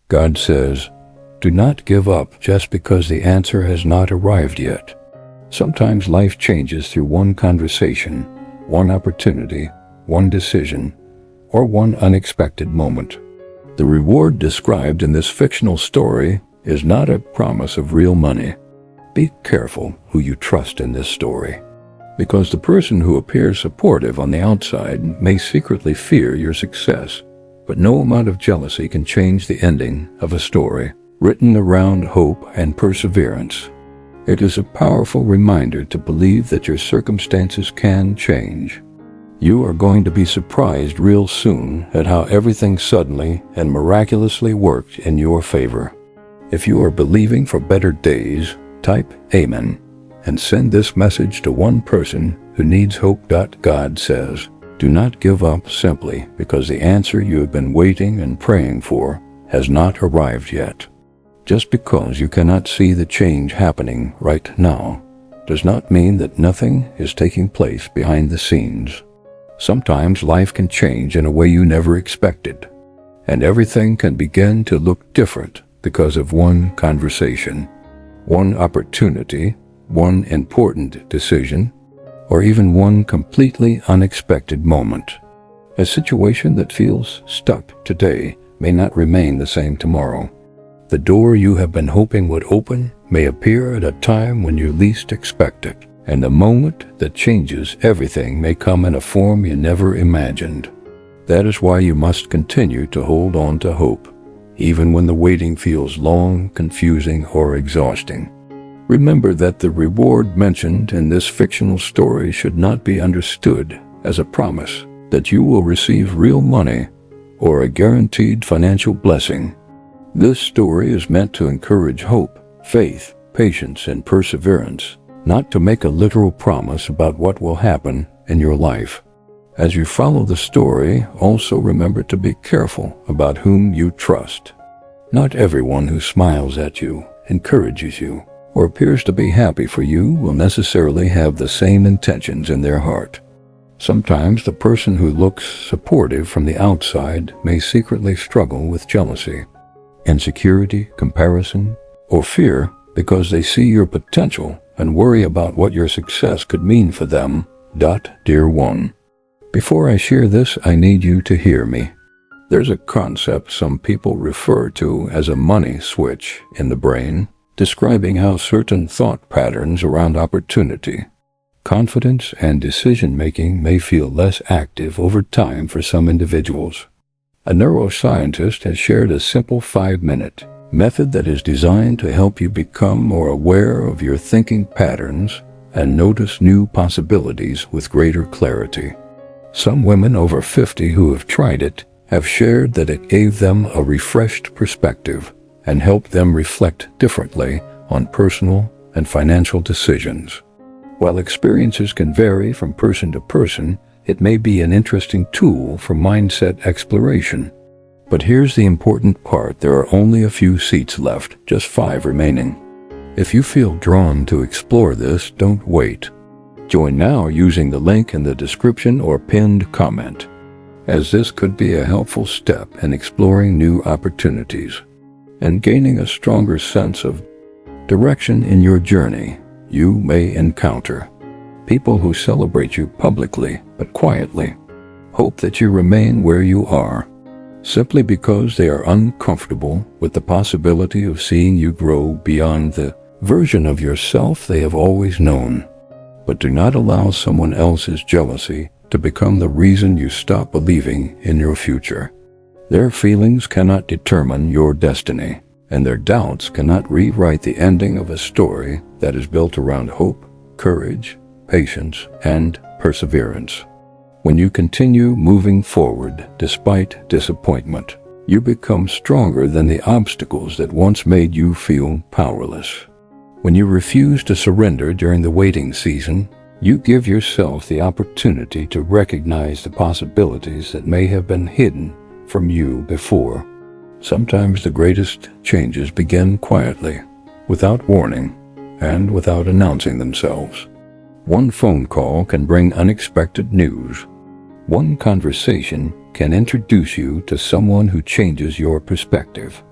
God says, do not give up just because the answer has not arrived yet. Sometimes life changes through one conversation, one opportunity, one decision, or one unexpected moment. The reward described in this fictional story is not a promise of real money. Be careful who you trust in this story, because the person who appears supportive on the outside may secretly fear your success, but no amount of jealousy can change the ending of a story written around hope and perseverance. It is a powerful reminder to believe that your circumstances can change. You are going to be surprised real soon at how everything suddenly and miraculously worked in your favor. If you are believing for better days, type Amen and send this message to one person who needs hope. God says, do not give up simply because the answer you have been waiting and praying for has not arrived yet. Just because you cannot see the change happening right now does not mean that nothing is taking place behind the scenes. Sometimes life can change in a way you never expected, and everything can begin to look different because of one conversation, one opportunity, one important decision, or even one completely unexpected moment. A situation that feels stuck today may not remain the same tomorrow. The door you have been hoping would open may appear at a time when you least expect it, and the moment that changes everything may come in a form you never imagined. That is why you must continue to hold on to hope, even when the waiting feels long, confusing, or exhausting. Remember that the reward mentioned in this fictional story should not be understood as a promise that you will receive real money or a guaranteed financial blessing. This story is meant to encourage hope, faith, patience, and perseverance, not to make a literal promise about what will happen in your life. As you follow the story, also remember to be careful about whom you trust. Not everyone who smiles at you, encourages you, or appears to be happy for you will necessarily have the same intentions in their heart. Sometimes the person who looks supportive from the outside may secretly struggle with jealousy, insecurity, comparison, or fear because they see your potential and worry about what your success could mean for them. Dear one, before I share this, I need you to hear me. There's a concept some people refer to as a money switch in the brain, describing how certain thought patterns around opportunity, confidence, and decision-making may feel less active over time for some individuals. A neuroscientist has shared a simple 5-minute method that is designed to help you become more aware of your thinking patterns and notice new possibilities with greater clarity. Some women over 50 who have tried it have shared that it gave them a refreshed perspective and helped them reflect differently on personal and financial decisions. While experiences can vary from person to person, it may be an interesting tool for mindset exploration. But here's the important part: there are only a few seats left, just 5 remaining. If you feel drawn to explore this, don't wait. Join now using the link in the description or pinned comment, as this could be a helpful step in exploring new opportunities and gaining a stronger sense of direction in your journey. You may encounter people who celebrate you publicly but quietly hope that you remain where you are, simply because they are uncomfortable with the possibility of seeing you grow beyond the version of yourself they have always known. But do not allow someone else's jealousy to become the reason you stop believing in your future. Their feelings cannot determine your destiny, and their doubts cannot rewrite the ending of a story that is built around hope, courage, patience, and perseverance. When you continue moving forward despite disappointment, you become stronger than the obstacles that once made you feel powerless. When you refuse to surrender during the waiting season, you give yourself the opportunity to recognize the possibilities that may have been hidden from you before. Sometimes the greatest changes begin quietly, without warning, and without announcing themselves. One phone call can bring unexpected news. One conversation can introduce you to someone who changes your perspective.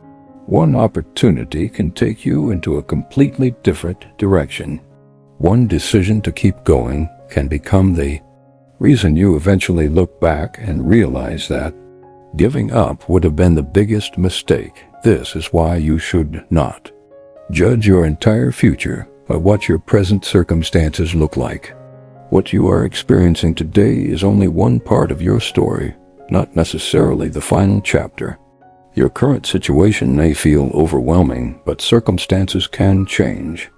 One opportunity can take you into a completely different direction. One decision to keep going can become the reason you eventually look back and realize that giving up would have been the biggest mistake. This is why you should not judge your entire future by what your present circumstances look like. What you are experiencing today is only one part of your story, not necessarily the final chapter. Your current situation may feel overwhelming, but circumstances can change.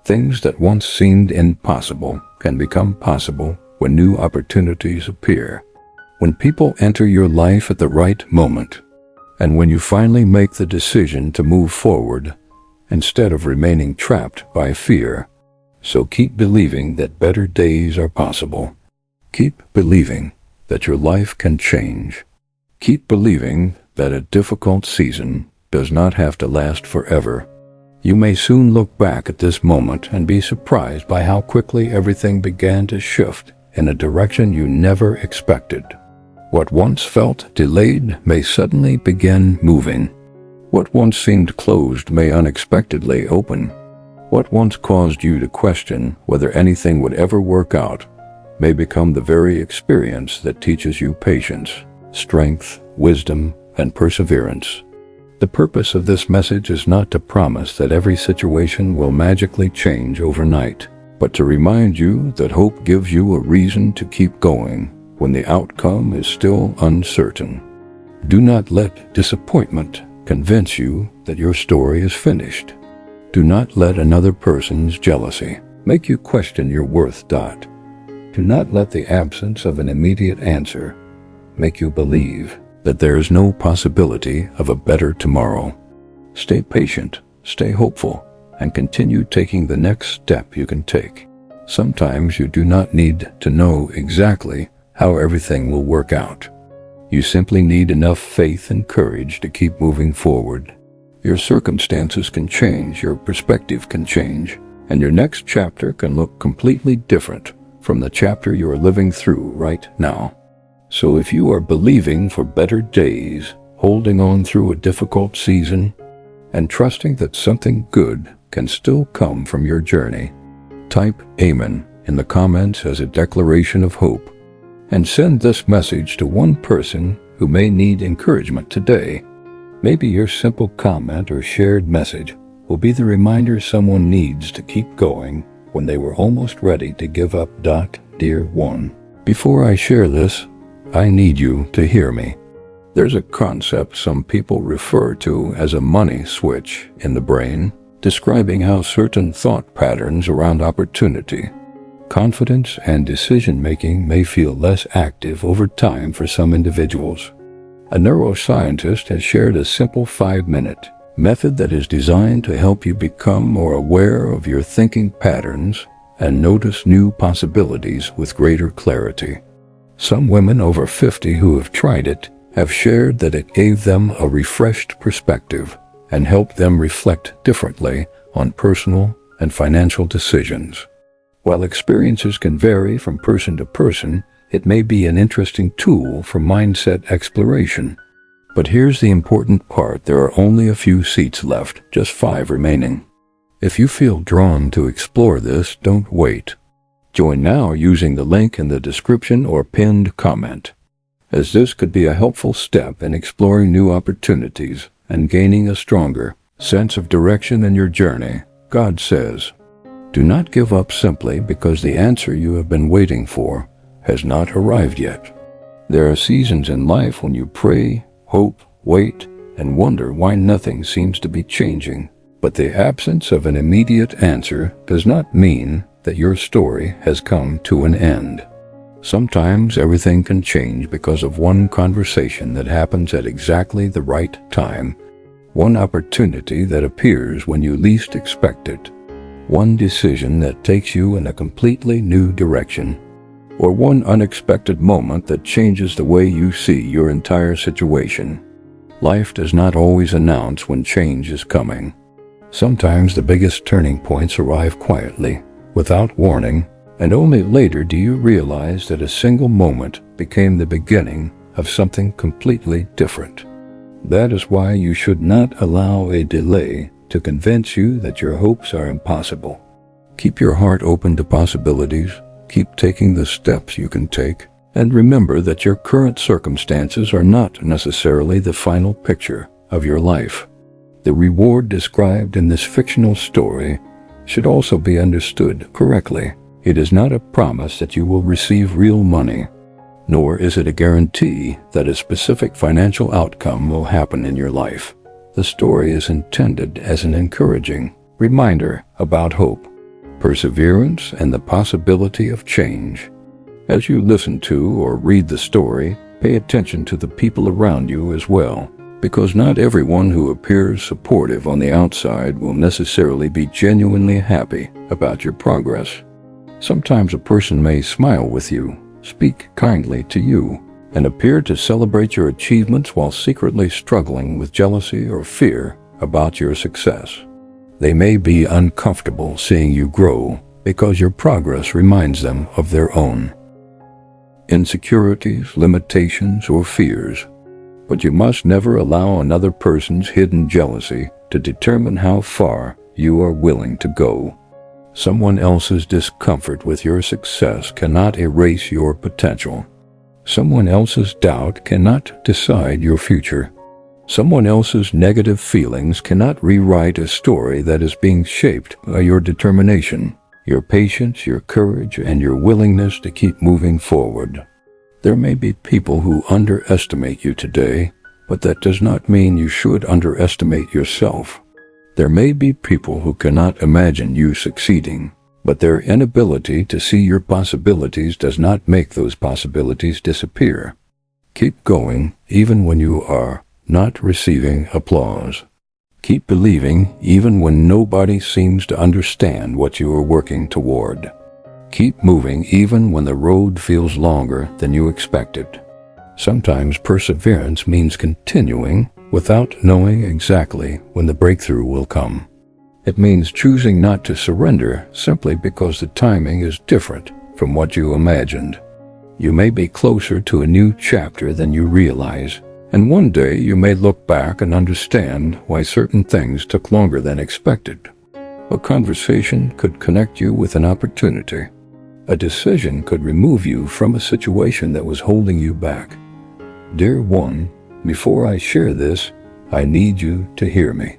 Things that once seemed impossible can become possible when new opportunities appear. When people enter your life at the right moment, and when you finally make the decision to move forward instead of remaining trapped by fear. So keep believing that better days are possible. Keep believing that your life can change. Keep believing that a difficult season does not have to last forever. You may soon look back at this moment and be surprised by how quickly everything began to shift in a direction you never expected. What once felt delayed may suddenly begin moving. What once seemed closed may unexpectedly open. What once caused you to question whether anything would ever work out may become the very experience that teaches you patience, strength, wisdom, and perseverance. The purpose of this message is not to promise that every situation will magically change overnight, but to remind you that hope gives you a reason to keep going when the outcome is still uncertain. Do not let disappointment convince you that your story is finished. Do not let another person's jealousy make you question your worth. Do not let the absence of an immediate answer make you believe that there is no possibility of a better tomorrow. Stay patient, stay hopeful, and continue taking the next step you can take. Sometimes you do not need to know exactly how everything will work out. You simply need enough faith and courage to keep moving forward. Your circumstances can change, your perspective can change, and your next chapter can look completely different from the chapter you are living through right now. So if you are believing for better days, holding on through a difficult season, and trusting that something good can still come from your journey, type Amen in the comments as a declaration of hope, and send this message to one person who may need encouragement today. Maybe your simple comment or shared message will be the reminder someone needs to keep going when they were almost ready to give up. Dear one, before I share this, I need you to hear me. There's a concept some people refer to as a money switch in the brain, describing how certain thought patterns around opportunity, confidence, and decision-making may feel less active over time for some individuals. A neuroscientist has shared a simple 5-minute method that is designed to help you become more aware of your thinking patterns and notice new possibilities with greater clarity. Some women over 50 who have tried it have shared that it gave them a refreshed perspective and helped them reflect differently on personal and financial decisions. While experiences can vary from person to person, it may be an interesting tool for mindset exploration. But here's the important part: there are only a few seats left, just 5 remaining. If you feel drawn to explore this, don't wait. Join now using the link in the description or pinned comment, as this could be a helpful step in exploring new opportunities and gaining a stronger sense of direction in your journey. God says, do not give up simply because the answer you have been waiting for has not arrived yet. There are seasons in life when you pray, hope, wait, and wonder why nothing seems to be changing. But the absence of an immediate answer does not mean that your story has come to an end. Sometimes everything can change because of one conversation that happens at exactly the right time, one opportunity that appears when you least expect it, one decision that takes you in a completely new direction, or one unexpected moment that changes the way you see your entire situation. Life does not always announce when change is coming. Sometimes the biggest turning points arrive quietly, without warning, and only later do you realize that a single moment became the beginning of something completely different. That is why you should not allow a delay to convince you that your hopes are impossible. Keep your heart open to possibilities, keep taking the steps you can take, and remember that your current circumstances are not necessarily the final picture of your life. The reward described in this fictional story should also be understood correctly. It is not a promise that you will receive real money, nor is it a guarantee that a specific financial outcome will happen in your life. The story is intended as an encouraging reminder about hope, perseverance, and the possibility of change. As you listen to or read the story, pay attention to the people around you as well, because not everyone who appears supportive on the outside will necessarily be genuinely happy about your progress. Sometimes a person may smile with you, speak kindly to you, and appear to celebrate your achievements while secretly struggling with jealousy or fear about your success. They may be uncomfortable seeing you grow because your progress reminds them of their own insecurities, limitations, or fears. But you must never allow another person's hidden jealousy to determine how far you are willing to go. Someone else's discomfort with your success cannot erase your potential. Someone else's doubt cannot decide your future. Someone else's negative feelings cannot rewrite a story that is being shaped by your determination, your patience, your courage, and your willingness to keep moving forward. There may be people who underestimate you today, but that does not mean you should underestimate yourself. There may be people who cannot imagine you succeeding, but their inability to see your possibilities does not make those possibilities disappear. Keep going even when you are not receiving applause. Keep believing even when nobody seems to understand what you are working toward. Keep moving even when the road feels longer than you expected. Sometimes perseverance means continuing without knowing exactly when the breakthrough will come. It means choosing not to surrender simply because the timing is different from what you imagined. You may be closer to a new chapter than you realize, and one day you may look back and understand why certain things took longer than expected. A conversation could connect you with an opportunity. A decision could remove you from a situation that was holding you back. Dear one, before I share this, I need you to hear me.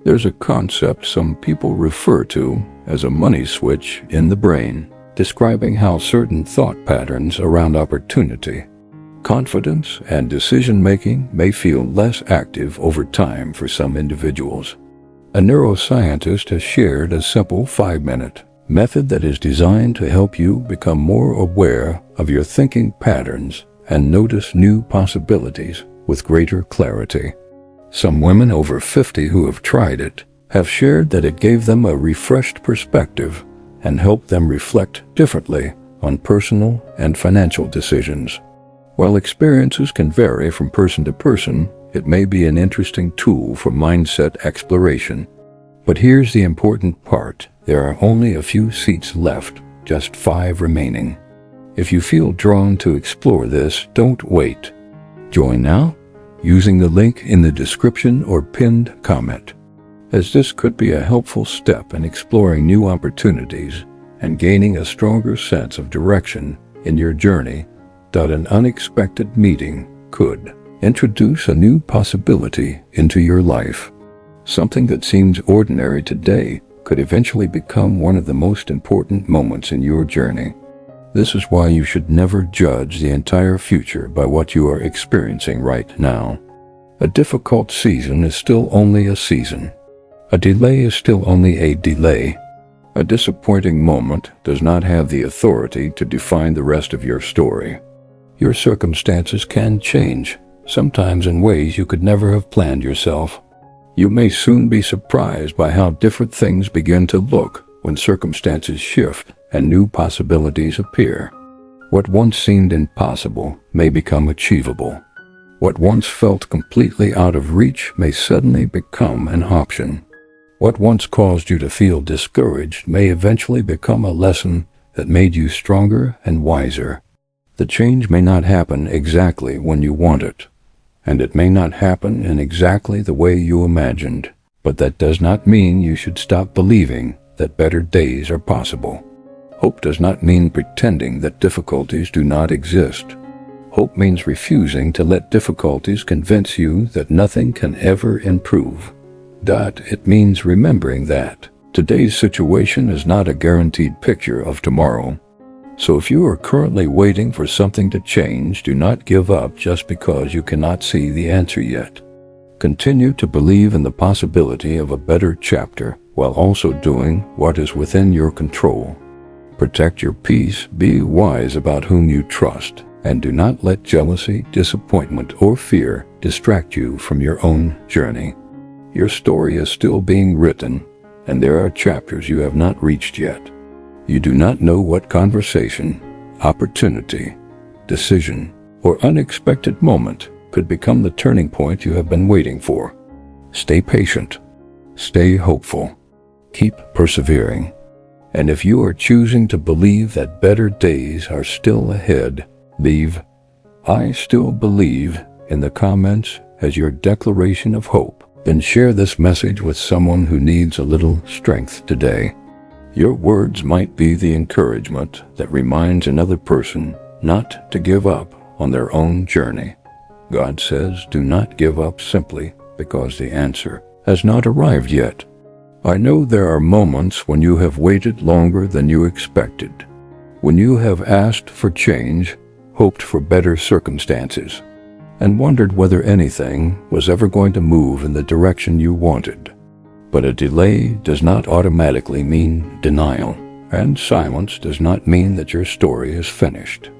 There's a concept some people refer to as a money switch in the brain, describing how certain thought patterns around opportunity, confidence, and decision-making may feel less active over time for some individuals. A neuroscientist has shared a simple 5-minute method that is designed to help you become more aware of your thinking patterns and notice new possibilities with greater clarity. Some women over 50 who have tried it have shared that it gave them a refreshed perspective and helped them reflect differently on personal and financial decisions. While experiences can vary from person to person, it may be an interesting tool for mindset exploration. But here's the important part. There are only a few seats left, just 5 remaining. If you feel drawn to explore this, don't wait. Join now, using the link in the description or pinned comment, as this could be a helpful step in exploring new opportunities and gaining a stronger sense of direction in your journey. An unexpected meeting could introduce a new possibility into your life. Something that seems ordinary today could eventually become one of the most important moments in your journey. This is why you should never judge the entire future by what you are experiencing right now. A difficult season is still only a season. A delay is still only a delay. A disappointing moment does not have the authority to define the rest of your story. Your circumstances can change, sometimes in ways you could never have planned yourself. You may soon be surprised by how different things begin to look when circumstances shift and new possibilities appear. What once seemed impossible may become achievable. What once felt completely out of reach may suddenly become an option. What once caused you to feel discouraged may eventually become a lesson that made you stronger and wiser. The change may not happen exactly when you want it, and it may not happen in exactly the way you imagined, but that does not mean you should stop believing that better days are possible. Hope does not mean pretending that difficulties do not exist. Hope means refusing to let difficulties convince you that nothing can ever improve. It means remembering that today's situation is not a guaranteed picture of tomorrow. So if you are currently waiting for something to change, do not give up just because you cannot see the answer yet. Continue to believe in the possibility of a better chapter while also doing what is within your control. Protect your peace, be wise about whom you trust, and do not let jealousy, disappointment, or fear distract you from your own journey. Your story is still being written, and there are chapters you have not reached yet. You do not know what conversation, opportunity, decision, or unexpected moment could become the turning point you have been waiting for. Stay patient. Stay hopeful. Keep persevering. And if you are choosing to believe that better days are still ahead, leave "I still believe" in the comments as your declaration of hope. Then share this message with someone who needs a little strength today. Your words might be the encouragement that reminds another person not to give up on their own journey. God says, do not give up simply because the answer has not arrived yet. I know there are moments when you have waited longer than you expected, when you have asked for change, hoped for better circumstances, and wondered whether anything was ever going to move in the direction you wanted. But a delay does not automatically mean denial, and silence does not mean that your story is finished.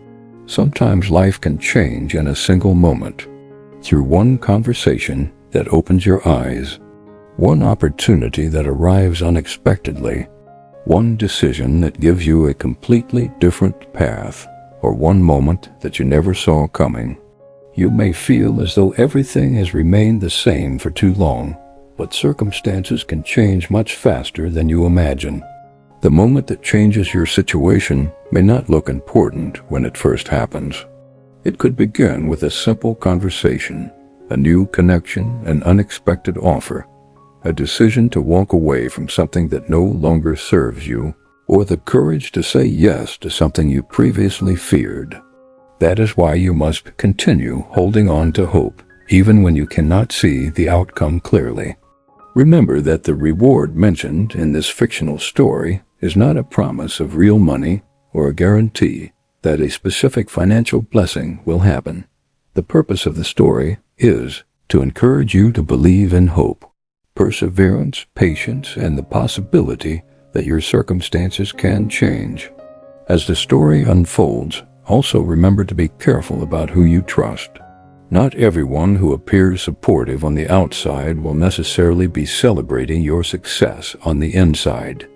Sometimes life can change in a single moment, through one conversation that opens your eyes, one opportunity that arrives unexpectedly, one decision that gives you a completely different path, or one moment that you never saw coming. You may feel as though everything has remained the same for too long, but circumstances can change much faster than you imagine. The moment that changes your situation may not look important when it first happens. It could begin with a simple conversation, a new connection, an unexpected offer, a decision to walk away from something that no longer serves you, or the courage to say yes to something you previously feared. That is why you must continue holding on to hope, even when you cannot see the outcome clearly. Remember that the reward mentioned in this fictional story is not a promise of real money or a guarantee that a specific financial blessing will happen. The purpose of the story is to encourage you to believe in hope, perseverance, patience, and the possibility that your circumstances can change. As the story unfolds, also remember to be careful about who you trust. Not everyone who appears supportive on the outside will necessarily be celebrating your success on the inside.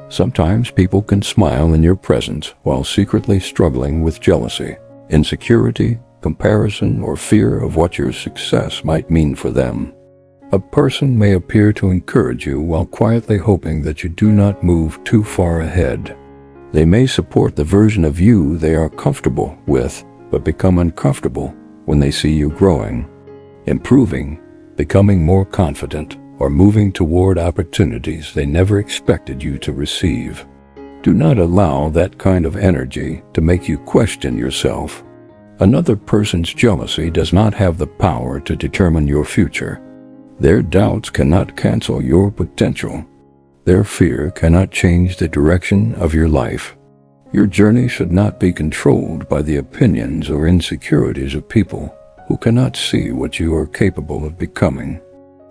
Sometimes people can smile in your presence while secretly struggling with jealousy, insecurity, comparison, or fear of what your success might mean for them. A person may appear to encourage you while quietly hoping that you do not move too far ahead. They may support the version of you they are comfortable with, but become uncomfortable when they see you growing, improving, becoming more confident, or moving toward opportunities they never expected you to receive. Do not allow that kind of energy to make you question yourself. Another person's jealousy does not have the power to determine your future. Their doubts cannot cancel your potential. Their fear cannot change the direction of your life. Your journey should not be controlled by the opinions or insecurities of people who cannot see what you are capable of becoming.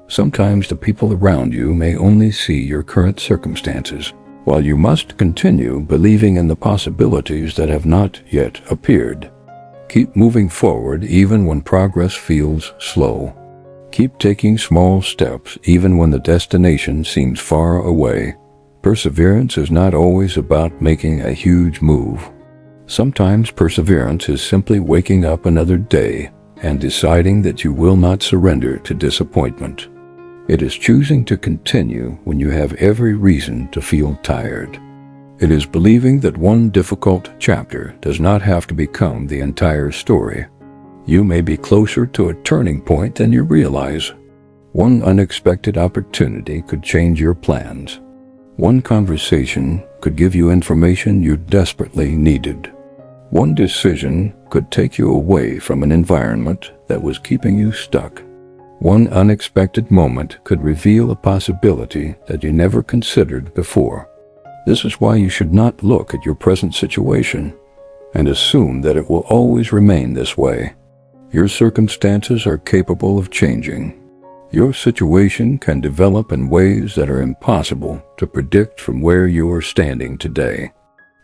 Sometimes the people around you may only see your current circumstances, while you must continue believing in the possibilities that have not yet appeared. Keep moving forward even when progress feels slow. Keep taking small steps even when the destination seems far away. Perseverance is not always about making a huge move. Sometimes perseverance is simply waking up another day and deciding that you will not surrender to disappointment. It is choosing to continue when you have every reason to feel tired. It is believing that one difficult chapter does not have to become the entire story. You may be closer to a turning point than you realize. One unexpected opportunity could change your plans. One conversation could give you information you desperately needed. One decision could take you away from an environment that was keeping you stuck. One unexpected moment could reveal a possibility that you never considered before. This is why you should not look at your present situation and assume that it will always remain this way. Your circumstances are capable of changing. Your situation can develop in ways that are impossible to predict from where you are standing today.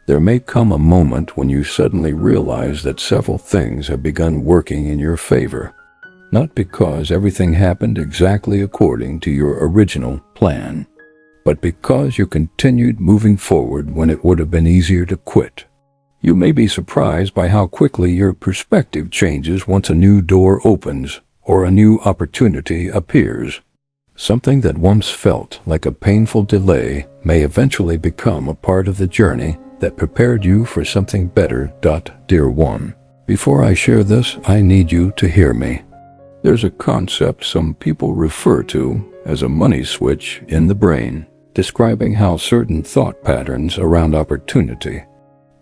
There may come a moment when you suddenly realize that several things have begun working in your favor, not because everything happened exactly according to your original plan, but because you continued moving forward when it would have been easier to quit. You may be surprised by how quickly your perspective changes once a new door opens or a new opportunity appears. Something that once felt like a painful delay may eventually become a part of the journey that prepared you for something better. Dear one, before I share this, I need you to hear me. There's a concept some people refer to as a money switch in the brain, describing how certain thought patterns around opportunity,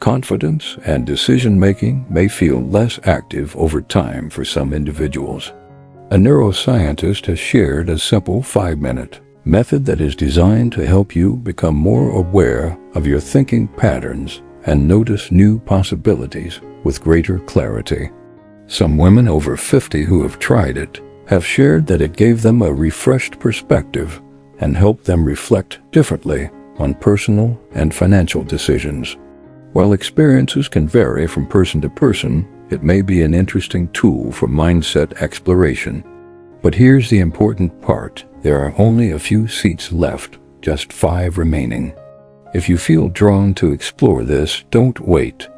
confidence, and decision-making may feel less active over time for some individuals. A neuroscientist has shared a simple 5-minute method that is designed to help you become more aware of your thinking patterns and notice new possibilities with greater clarity. Some women over 50 who have tried it have shared that it gave them a refreshed perspective and helped them reflect differently on personal and financial decisions. While experiences can vary from person to person, it may be an interesting tool for mindset exploration. But here's the important part. There are only a few seats left, just 5 remaining. If you feel drawn to explore this, don't wait.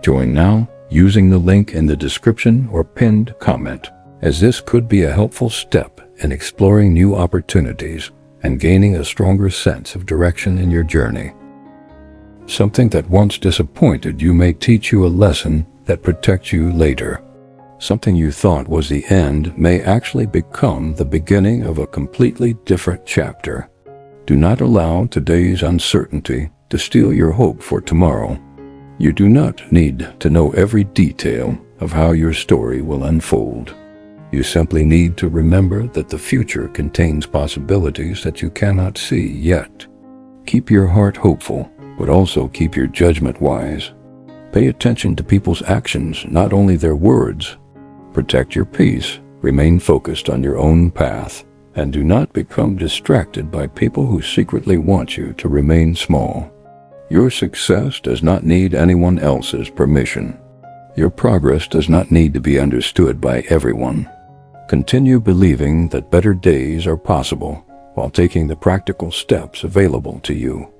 Join now using the link in the description or pinned comment, as this could be a helpful step in exploring new opportunities and gaining a stronger sense of direction in your journey. Something that once disappointed you may teach you a lesson that protects you later. Something you thought was the end may actually become the beginning of a completely different chapter. Do not allow today's uncertainty to steal your hope for tomorrow. You do not need to know every detail of how your story will unfold. You simply need to remember that the future contains possibilities that you cannot see yet. Keep your heart hopeful, but also keep your judgment wise. Pay attention to people's actions, not only their words. Protect your peace, remain focused on your own path, and do not become distracted by people who secretly want you to remain small. Your success does not need anyone else's permission. Your progress does not need to be understood by everyone. Continue believing that better days are possible while taking the practical steps available to you.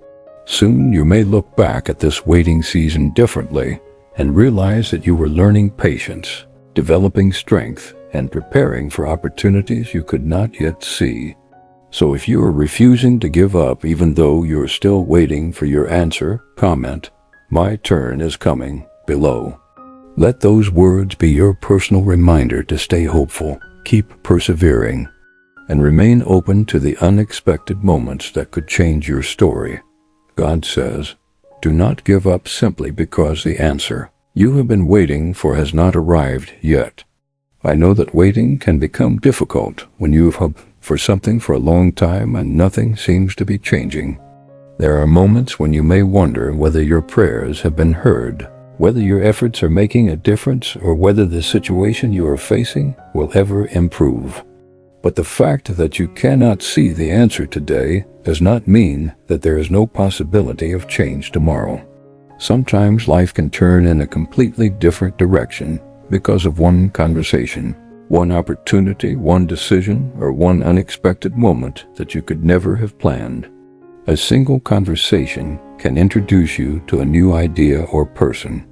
Soon you may look back at this waiting season differently and realize that you were learning patience, developing strength, and preparing for opportunities you could not yet see. So if you are refusing to give up even though you are still waiting for your answer, comment, "My turn is coming," below. Let those words be your personal reminder to stay hopeful, keep persevering, and remain open to the unexpected moments that could change your story. God says, do not give up simply because the answer you have been waiting for has not arrived yet. I know that waiting can become difficult when you have hoped for something for a long time and nothing seems to be changing. There are moments when you may wonder whether your prayers have been heard, whether your efforts are making a difference, or whether the situation you are facing will ever improve. But the fact that you cannot see the answer today does not mean that there is no possibility of change tomorrow. Sometimes life can turn in a completely different direction because of one conversation, one opportunity, one decision, or one unexpected moment that you could never have planned. A single conversation can introduce you to a new idea or person.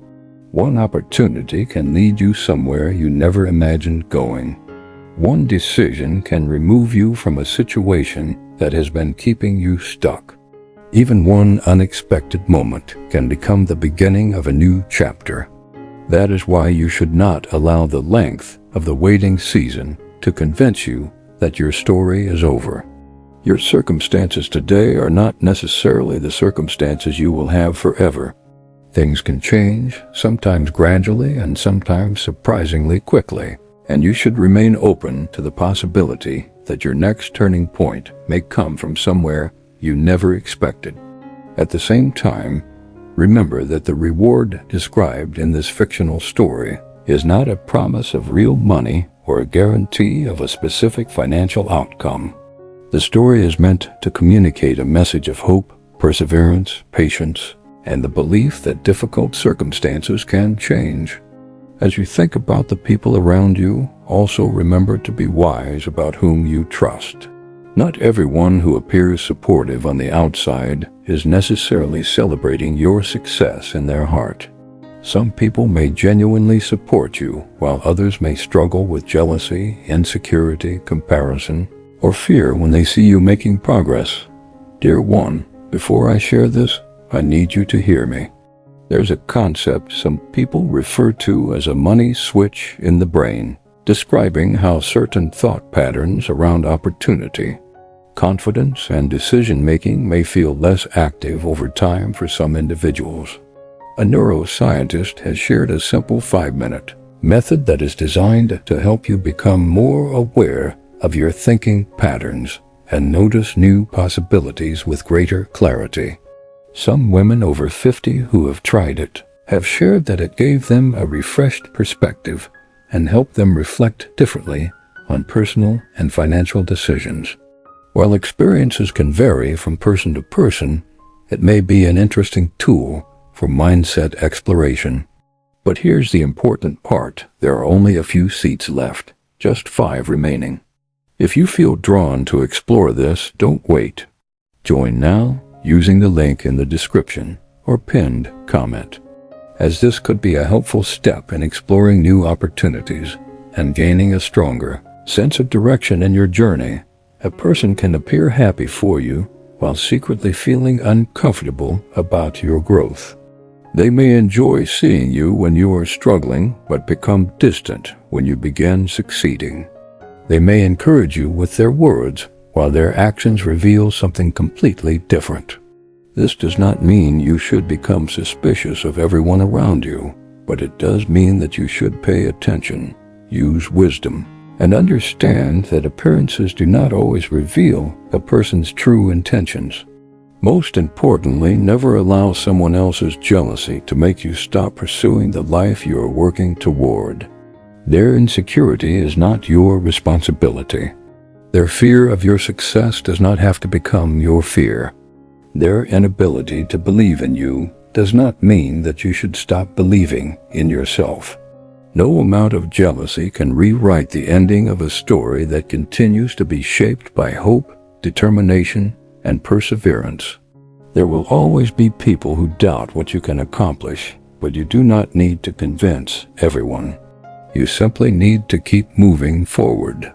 One opportunity can lead you somewhere you never imagined going. One decision can remove you from a situation that has been keeping you stuck. Even one unexpected moment can become the beginning of a new chapter. That is why you should not allow the length of the waiting season to convince you that your story is over. Your circumstances today are not necessarily the circumstances you will have forever. Things can change, sometimes gradually and sometimes surprisingly quickly, and you should remain open to the possibility that your next turning point may come from somewhere you never expected. At the same time, remember that the reward described in this fictional story is not a promise of real money or a guarantee of a specific financial outcome. The story is meant to communicate a message of hope, perseverance, patience, and the belief that difficult circumstances can change. As you think about the people around you, also remember to be wise about whom you trust. Not everyone who appears supportive on the outside is necessarily celebrating your success in their heart. Some people may genuinely support you, while others may struggle with jealousy, insecurity, comparison, or fear when they see you making progress. Dear one, before I share this, I need you to hear me. There's a concept some people refer to as a money switch in the brain, describing how certain thought patterns around opportunity, confidence, and decision-making may feel less active over time for some individuals. A neuroscientist has shared a simple 5-minute method that is designed to help you become more aware of your thinking patterns and notice new possibilities with greater clarity. Some women over 50 who have tried it have shared that it gave them a refreshed perspective and helped them reflect differently on personal and financial decisions. While experiences can vary from person to person, it may be an interesting tool for mindset exploration. But here's the important part. There are only a few seats left, just 5 remaining. If you feel drawn to explore this, don't wait. Join now using the link in the description or pinned comment, as this could be a helpful step in exploring new opportunities and gaining a stronger sense of direction in your journey. A person can appear happy for you while secretly feeling uncomfortable about your growth. They may enjoy seeing you when you are struggling, but become distant when you begin succeeding. They may encourage you with their words, while their actions reveal something completely different. This does not mean you should become suspicious of everyone around you, but it does mean that you should pay attention, use wisdom, and understand that appearances do not always reveal a person's true intentions. Most importantly, never allow someone else's jealousy to make you stop pursuing the life you are working toward. Their insecurity is not your responsibility. Their fear of your success does not have to become your fear. Their inability to believe in you does not mean that you should stop believing in yourself. No amount of jealousy can rewrite the ending of a story that continues to be shaped by hope, determination, and perseverance. There will always be people who doubt what you can accomplish, but you do not need to convince everyone. You simply need to keep moving forward.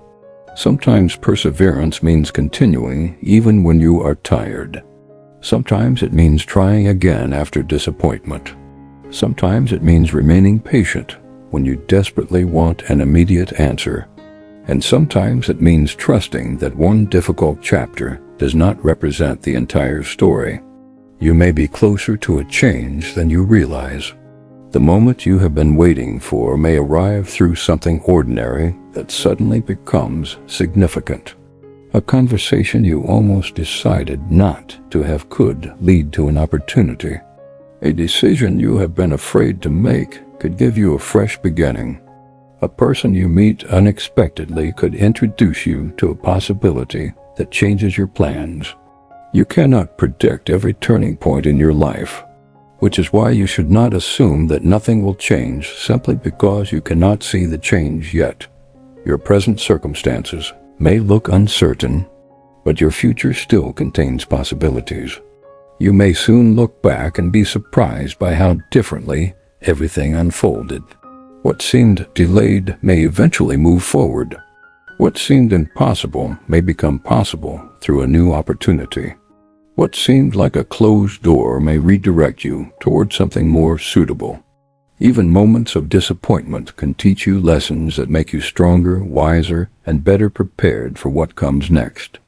Sometimes perseverance means continuing even when you are tired. Sometimes it means trying again after disappointment. Sometimes it means remaining patient when you desperately want an immediate answer. And sometimes it means trusting that one difficult chapter does not represent the entire story. You may be closer to a change than you realize. The moment you have been waiting for may arrive through something ordinary that suddenly becomes significant. A conversation you almost decided not to have could lead to an opportunity. A decision you have been afraid to make could give you a fresh beginning. A person you meet unexpectedly could introduce you to a possibility that changes your plans. You cannot predict every turning point in your life, which is why you should not assume that nothing will change simply because you cannot see the change yet. Your present circumstances may look uncertain, but your future still contains possibilities. You may soon look back and be surprised by how differently everything unfolded. What seemed delayed may eventually move forward. What seemed impossible may become possible through a new opportunity. What seemed like a closed door may redirect you toward something more suitable. Even moments of disappointment can teach you lessons that make you stronger, wiser, and better prepared for what comes next.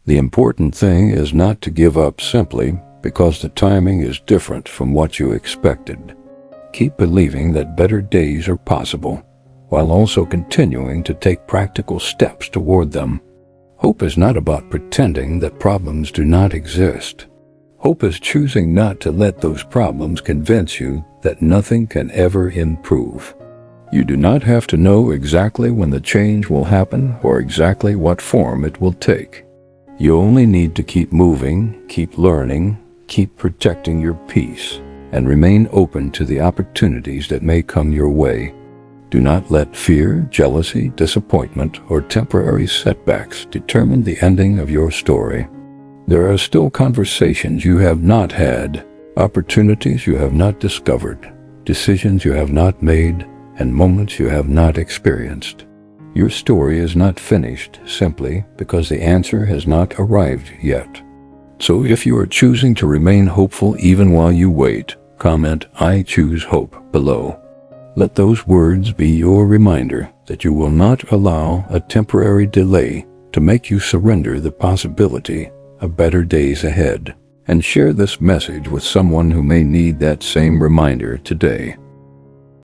The important thing is not to give up simply because the timing is different from what you expected. Keep believing that better days are possible, while also continuing to take practical steps toward them. Hope is not about pretending that problems do not exist. Hope is choosing not to let those problems convince you that nothing can ever improve. You do not have to know exactly when the change will happen or exactly what form it will take. You only need to keep moving, keep learning, keep protecting your peace, and remain open to the opportunities that may come your way. Do not let fear, jealousy, disappointment, or temporary setbacks determine the ending of your story. There are still conversations you have not had, opportunities you have not discovered, decisions you have not made, and moments you have not experienced. Your story is not finished simply because the answer has not arrived yet. So if you are choosing to remain hopeful even while you wait, comment "I choose hope" below. Let those words be your reminder that you will not allow a temporary delay to make you surrender the possibility of better days ahead. And share this message with someone who may need that same reminder today.